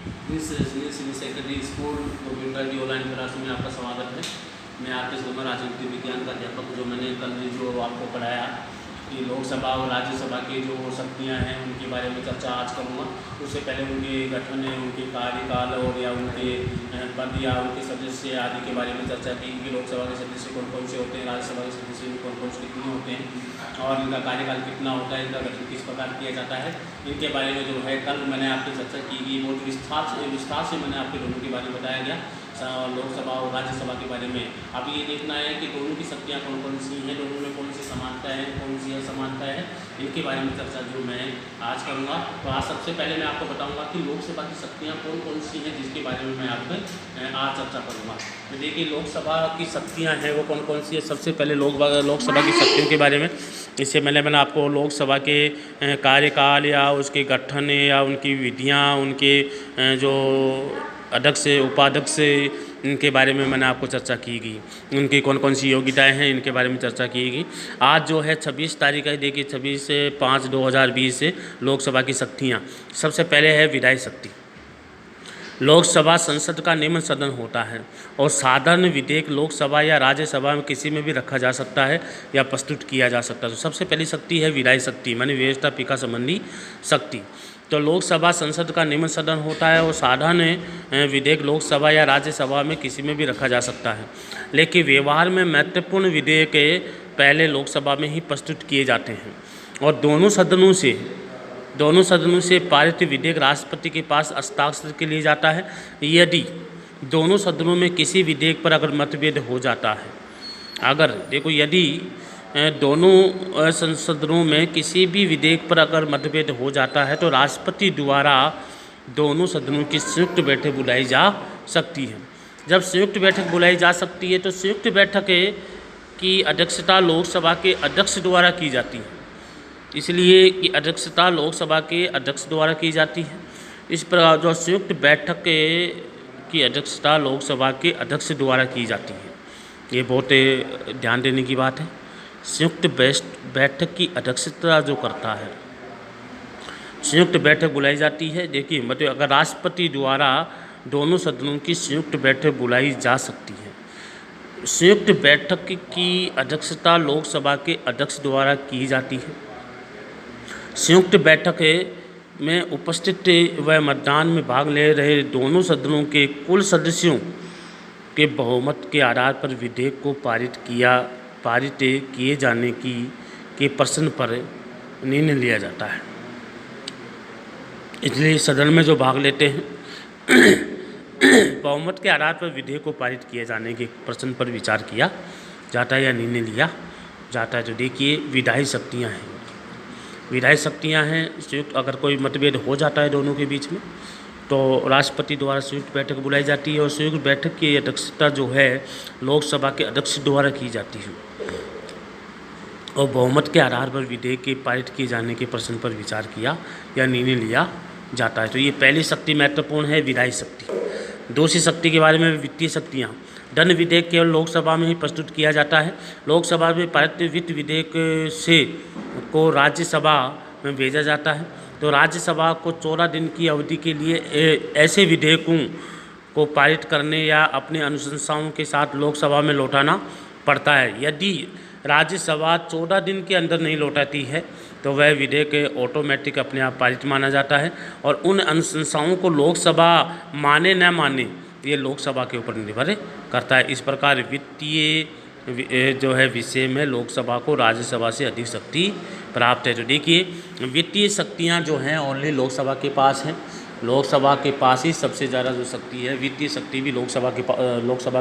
Senior secondary school Govinda की online class में आपका स्वागत है। मैं आपके स्कूल में राजनीति विज्ञान का अध्यापक जो मैंने कल जो आपको पढ़ाया कि लोकसभा और राज्यसभा की जो शक्तियाँ हैं उनके बारे में चर्चा आज करूँगा। उससे पहले उनके गठन, उनके कार्यकाल और या उनके पद या उनके सदस्य आदि के बारे में चर्चा की कि लोकसभा के सदस्य कौन कौन से होते हैं, राज्यसभा के सदस्य कौन कौन से कितने होते हैं और इनका कार्यकाल कितना होता है, इनका गठन किस प्रकार किया जाता है। इनके बारे में जो है कल मैंने आपकी चर्चा की गई, बहुत विस्तार से मैंने आपके दोनों के बारे में बताया गया, लोकसभा और राज्यसभा के बारे में। अब ये देखना है कि दोनों की शक्तियाँ कौन कौन सी हैं, दोनों में कौन सी समानता है, कौन सी असमानता है, इनके बारे में चर्चा जो मैं आज करूँगा। तो आज सबसे पहले मैं आपको बताऊँगा कि लोकसभा की शक्तियाँ कौन कौन सी हैं जिसके बारे में मैं आपको आज चर्चा करूँगा। तो देखिए लोकसभा की शक्तियाँ हैं वो कौन कौन सी है। सबसे पहले लोकसभा की शक्तियों के बारे में, इससे मैंने आपको लोकसभा के कार्यकाल या उसके गठन या उनकी विधियाँ, उनके जो अध्यक्ष उपाध्यक्ष इनके बारे में मैंने आपको चर्चा की गई, उनकी कौन कौन सी योग्यताएं हैं इनके बारे में चर्चा की गई। आज जो है 26 तारीख है, देखिए 26/5/2020 से लोकसभा की शक्तियाँ। सबसे पहले है विधायी शक्ति। लोकसभा संसद का निम्न सदन होता है और साधारण विधेयक लोकसभा या राज्यसभा में किसी में भी रखा जा सकता है या प्रस्तुत किया जा सकता है। तो सबसे पहली शक्ति है विधायी शक्ति, मानी व्यवस्थापिका संबंधी शक्ति। तो लोकसभा संसद का निम्न सदन होता है और साधारण विधेयक लोकसभा या राज्यसभा में किसी में भी रखा जा सकता है, लेकिन व्यवहार में महत्वपूर्ण विधेयक पहले लोकसभा में ही प्रस्तुत किए जाते हैं और दोनों सदनों से पारित विधेयक राष्ट्रपति के पास हस्ताक्षर के लिए जाता है। यदि दोनों सदनों में किसी विधेयक पर अगर मतभेद हो जाता है, अगर देखो यदि दोनों संसदों में किसी भी विधेयक पर अगर मतभेद हो जाता है तो राष्ट्रपति द्वारा दोनों सदनों की संयुक्त बैठक बुलाई जा सकती है। जब संयुक्त बैठक बुलाई जा सकती है तो संयुक्त बैठक की अध्यक्षता लोकसभा के अध्यक्ष द्वारा की जाती है, इसलिए कि अध्यक्षता लोकसभा के अध्यक्ष द्वारा की जाती है। इस प्रकार जो संयुक्त बैठक की अध्यक्षता लोकसभा के अध्यक्ष द्वारा की जाती है, ये बहुत ध्यान देने की बात है। संयुक्त बैठक की अध्यक्षता जो करता है, संयुक्त बैठक बुलाई जाती है। देखिए मतलब अगर राष्ट्रपति द्वारा दोनों सदनों की संयुक्त बैठक बुलाई जा सकती है। संयुक्त बैठक की अध्यक्षता लोकसभा के अध्यक्ष द्वारा की जाती है। संयुक्त बैठक में उपस्थित व मतदान में भाग ले रहे दोनों सदनों के कुल सदस्यों के बहुमत के आधार पर विधेयक को पारित किए जाने के प्रश्न पर निर्णय लिया जाता है। इसलिए सदन में जो भाग लेते हैं बहुमत के आधार पर विधेयक को पारित किए जाने के प्रश्न पर विचार किया जाता है या निर्णय लिया जाता है। तो देखिए विधायी शक्तियाँ हैं, विधायी शक्तियाँ हैं। संयुक्त अगर कोई मतभेद हो जाता है दोनों के बीच में तो राष्ट्रपति द्वारा संयुक्त बैठक बुलाई जाती है और संयुक्त बैठक की अध्यक्षता जो है लोकसभा के अध्यक्ष द्वारा की जाती है और बहुमत के आधार पर विधेयक के पारित किए जाने के प्रश्न पर विचार किया या निर्णय लिया जाता है। तो ये पहली शक्ति महत्वपूर्ण है, विधायी शक्ति। दूसरी शक्ति के बारे में वित्तीय शक्तियाँ। धन विधेयक केवल लोकसभा में ही प्रस्तुत किया जाता है। लोकसभा में पारित वित्त विधेयक को राज्यसभा में भेजा जाता है। तो राज्यसभा को 14 दिन की अवधि के लिए ऐसे विधेयकों को पारित करने या अपने अनुशंसाओं के साथ लोकसभा में लौटाना पड़ता है। यदि राज्यसभा 14 दिन के अंदर नहीं लौटाती है तो वह विधेयक ऑटोमेटिक अपने आप पारित माना जाता है और उन अनुशंसाओं को लोकसभा माने न माने ये लोकसभा के ऊपर निर्भर करता है। इस प्रकार वित्तीय जो है विषय में लोकसभा को राज्यसभा से अधिक शक्ति प्राप्त है। तो देखिए वित्तीय शक्तियाँ जो हैं ओनली लोकसभा के पास हैं, लोकसभा के पास ही सबसे ज़्यादा जो शक्ति है वित्तीय शक्ति भी लोकसभा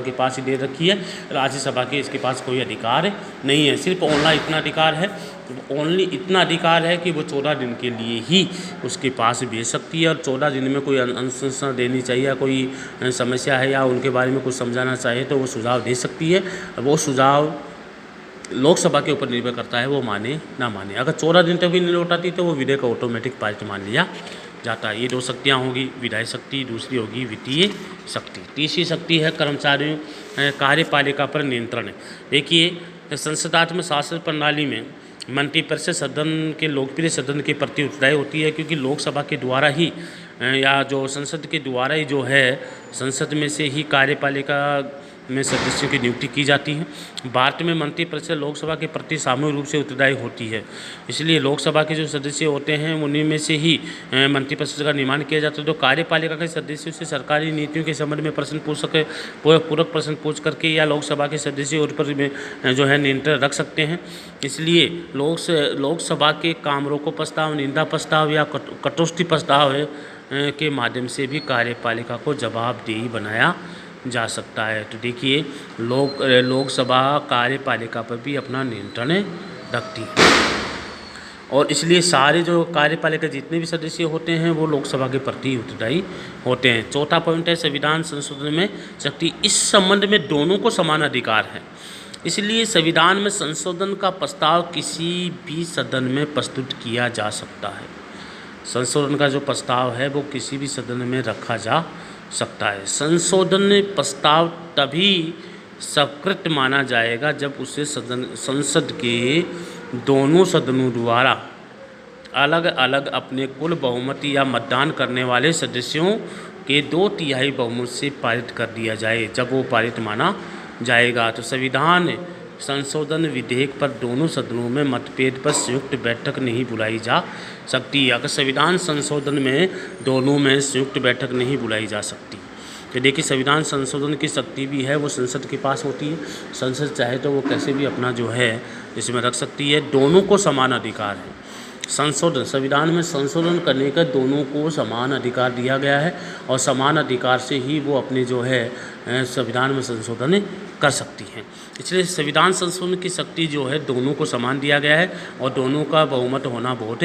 के पास ही दे रखी है। राज्यसभा के इसके पास कोई अधिकार नहीं है। सिर्फ ओनली इतना अधिकार है कि वो 14 दिन के लिए ही उसके पास भेज सकती है और 14 दिन में कोई अनुशंसा देनी चाहिए या कोई समस्या है या उनके बारे में कुछ समझाना चाहे तो वो सुझाव दे सकती है। वो सुझाव लोकसभा के ऊपर निर्भर करता है वो माने ना माने। अगर 14 दिन तक भी नहीं लौटाती तो वो विधेयक ऑटोमेटिक पारित मान लिया जाता है। ये दो शक्तियाँ होंगी, विधायी शक्ति, दूसरी होगी वित्तीय शक्ति। तीसरी शक्ति है कर्मचारियों कार्यपालिका पर नियंत्रण। देखिए संसदात्मक शासन प्रणाली में मंत्रिपरिषद सदन के लोकप्रिय सदन के प्रति उत्तरदायी होती है क्योंकि लोकसभा के द्वारा ही या जो संसद के द्वारा ही जो है संसद में से ही कार्यपालिका में सदस्यों की नियुक्ति की जाती है। भारत में मंत्रिपरिषद लोकसभा के प्रति सामूहिक रूप से उत्तरदायी होती है, इसलिए लोकसभा के जो सदस्य होते हैं उन्हीं में से ही मंत्रिपरिषद का निर्माण किया जाता है। तो कार्यपालिका के सदस्यों से सरकारी नीतियों के संबंध में प्रश्न पूछ सके, पूरक प्रश्न पूछ करके या लोकसभा के सदस्य उन पर जो है नियंत्रण रख सकते हैं। इसलिए लोकसभा के काम रोको प्रस्ताव, निंदा प्रस्ताव या कटौती प्रस्ताव के माध्यम से भी कार्यपालिका को जवाबदेही बनाया जा सकता है। तो देखिए लोकसभा कार्यपालिका पर भी अपना नियंत्रण रखती है और इसलिए सारे जो कार्यपालिका जितने भी सदस्य होते हैं वो लोकसभा के प्रति उत्तरदायी होते हैं। चौथा पॉइंट है संविधान संशोधन में शक्ति। इस संबंध में दोनों को समान अधिकार है, इसलिए संविधान में संशोधन का प्रस्ताव किसी भी सदन में प्रस्तुत किया जा सकता है। संशोधन का जो प्रस्ताव है वो किसी भी सदन में रखा जा सकता है। संशोधन प्रस्ताव तभी स्वीकृत माना जाएगा जब उसे संसद के दोनों सदनों द्वारा अलग अलग अपने कुल बहुमत या मतदान करने वाले सदस्यों के 2/3 बहुमत से पारित कर दिया जाए, जब वो पारित माना जाएगा। तो संविधान संशोधन विधेयक पर दोनों सदनों में मतभेद पर संयुक्त बैठक नहीं बुलाई जा सकती। अगर संविधान संशोधन में दोनों में संयुक्त बैठक नहीं बुलाई जा सकती तो देखिए संविधान संशोधन की शक्ति भी है वो संसद के पास होती है। संसद चाहे तो वो कैसे भी अपना जो है इसमें रख सकती है। दोनों को समान अधिकार है। संविधान में संशोधन करने का दोनों को समान अधिकार दिया गया है और समान अधिकार से ही वो अपने जो है संविधान में संशोधन कर सकती हैं। इसलिए संविधान संशोधन की शक्ति जो है दोनों को समान दिया गया है और दोनों का बहुमत होना बहुत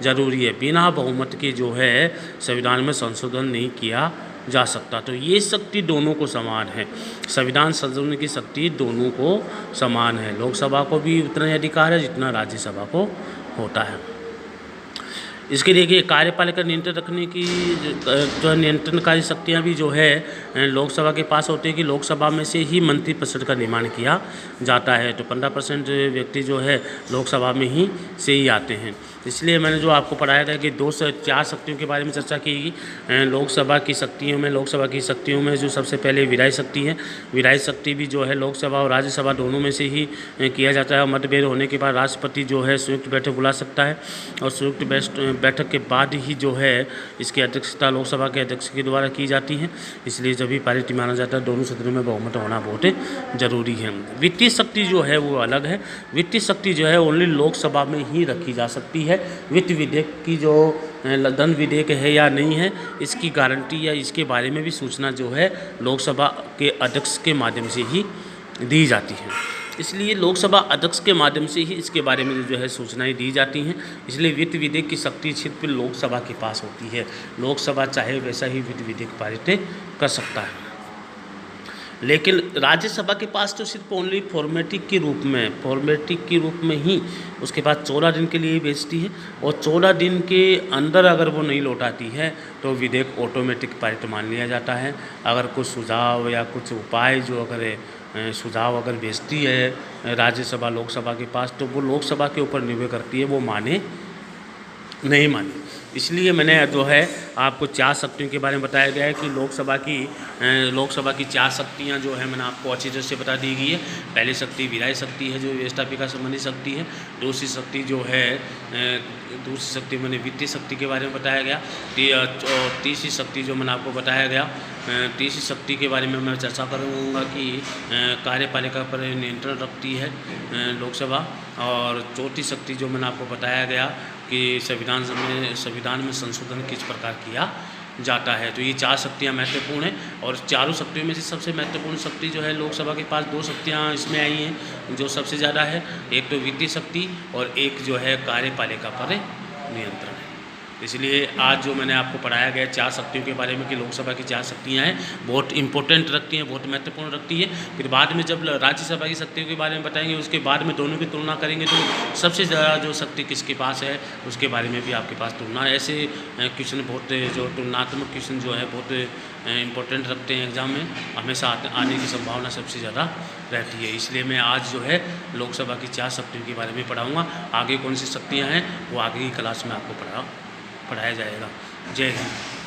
ज़रूरी है। बिना बहुमत के जो है संविधान में संशोधन नहीं किया जा सकता। तो ये शक्ति दोनों को समान है। संविधान संशोधन की शक्ति दोनों को समान है। लोकसभा को भी उतना ही अधिकार है जितना राज्यसभा को होता है। इसके देखिए कार्यपालिका नियंत्रण रखने की जो है नियंत्रणकारी शक्तियाँ भी जो है लोकसभा के पास होती है कि लोकसभा में से ही मंत्रिपरिषद का निर्माण किया जाता है। तो 15% व्यक्ति जो है लोकसभा में ही से ही आते हैं। इसलिए मैंने जो आपको पढ़ाया था कि 2 से 4 शक्तियों के बारे में चर्चा की। लोकसभा की शक्तियों में जो सबसे पहले विधायी शक्ति है। विधायी शक्ति भी जो है लोकसभा और राज्यसभा दोनों में से ही किया जाता है। मतभेद होने के बाद राष्ट्रपति जो है संयुक्त बैठक बुला सकता है और संयुक्त बैठक के बाद ही जो है इसकी अध्यक्षता लोकसभा के अध्यक्ष के द्वारा की जाती है। इसलिए जब भी पारित माना जाता है दोनों सदनों में बहुमत होना बहुत ज़रूरी है। वित्तीय शक्ति जो है वो अलग है। वित्तीय शक्ति जो है ओनली लोकसभा में ही रखी जा सकती है। वित्त विधेयक की जो धन विधेयक है या नहीं है इसकी गारंटी या इसके बारे में भी सूचना जो है लोकसभा के अध्यक्ष के माध्यम से ही दी जाती है। इसलिए लोकसभा अध्यक्ष के माध्यम से ही इसके बारे में जो है सूचनाएं दी जाती हैं। इसलिए वित्त विधेयक की शक्ति सिर्फ लोकसभा के पास होती है। लोकसभा चाहे वैसा ही वित्त विधेयक पारित कर सकता है, लेकिन राज्यसभा के पास तो सिर्फ ओनली फॉर्मेलिटी के रूप में ही उसके पास 14 दिन के लिए भेजती है और 14 दिन के अंदर अगर वो नहीं लौटाती है तो विधेयक ऑटोमेटिक पारित मान लिया जाता है। अगर कुछ सुझाव या कुछ उपाय जो अगर भेजती है राज्यसभा लोकसभा के पास तो वो लोकसभा के ऊपर निर्भर करती है वो माने नहीं माने। इसलिए मैंने जो है आपको 4 शक्तियों के बारे में बताया गया है कि लोकसभा की 4 शक्तियाँ जो है मैंने आपको अच्छी तरह से बता दी गई है। पहली शक्ति विधायी शक्ति है जो व्यवस्थापिका संबंधी शक्ति है। दूसरी शक्ति मैंने वित्तीय शक्ति के बारे में बताया गया। तीसरी शक्ति जो मैंने आपको बताया गया तीसरी शक्ति के बारे में मैं चर्चा करूँगा कि कार्यपालिका पर नियंत्रण रखती है लोकसभा। और चौथी शक्ति जो मैंने आपको बताया गया कि संविधान में संशोधन किस प्रकार किया जाता है। तो ये 4 शक्तियाँ महत्वपूर्ण हैं और चारों शक्तियों में से सबसे महत्वपूर्ण शक्ति जो है लोकसभा के पास 2 शक्तियाँ इसमें आई हैं जो सबसे ज़्यादा है। एक तो वित्तीय शक्ति और एक जो है कार्यपालिका पर नियंत्रण है। इसलिए आज जो मैंने आपको पढ़ाया गया 4 शक्तियों के बारे में कि लोकसभा की 4 शक्तियाँ हैं बहुत इंपॉर्टेंट रखती हैं, बहुत महत्वपूर्ण रखती है। फिर बाद में जब राज्यसभा की शक्तियों के बारे में बताएंगे उसके बाद में दोनों की तुलना करेंगे तो सबसे ज़्यादा जो शक्ति किसके पास है उसके बारे में भी आपके पास तुलना है। ऐसे क्वेश्चन बहुत जो तुलनात्मक क्वेश्चन जो है बहुत इंपॉर्टेंट रखते हैं एग्जाम में, हमेशा आने की संभावना सबसे ज़्यादा रहती है। इसलिए मैं आज जो है लोकसभा की 4 शक्तियों के बारे में पढ़ाऊँगा। आगे कौन सी शक्तियाँ हैं वो आगे की क्लास में आपको पढ़ाया जाएगा। जय हिंद।